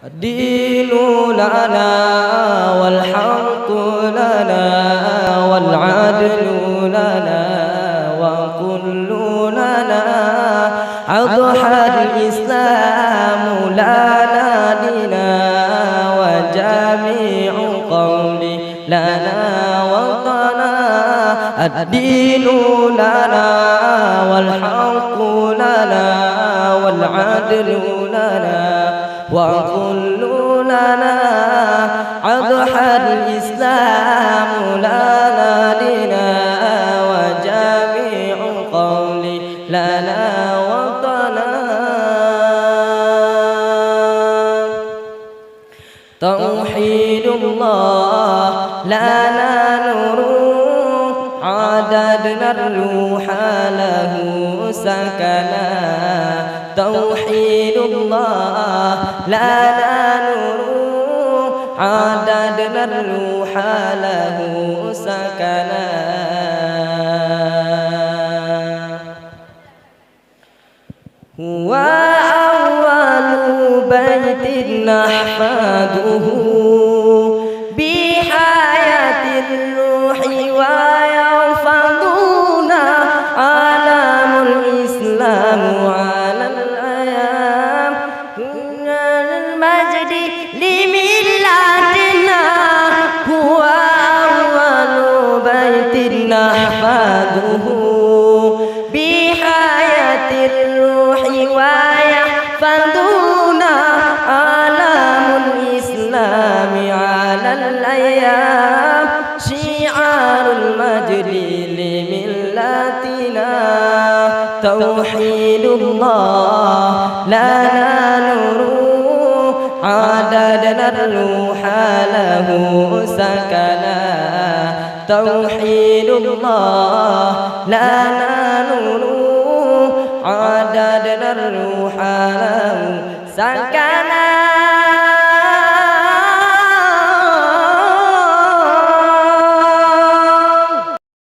الدين لنا والحق لنا والعدل لنا وكل لنا أضحى الإسلام لنا دينا وجميع قولي لنا وطنا الدين لنا والحق لنا والعدل لنا وكل لنا أضحى الإسلام لنا دينا وجميع قولي لنا وطنا توحيد الله لنا نور عددنا الروح له سكنا توحيد الله لنا نور عددنا الروح له سكنا هو أول بيت نحمده بحياة الروح ويحفظنا علام الإسلام على الأيام كنا المجد لملتنا هو أول بيت نحمده بحياة الروح ويحفظنا علام الإسلام على الأيام شعار المجد لملتنا توحيد الله لنا نور عددنا الروح له سكنا توحيد الله لنا نور عددنا الروح له سكنا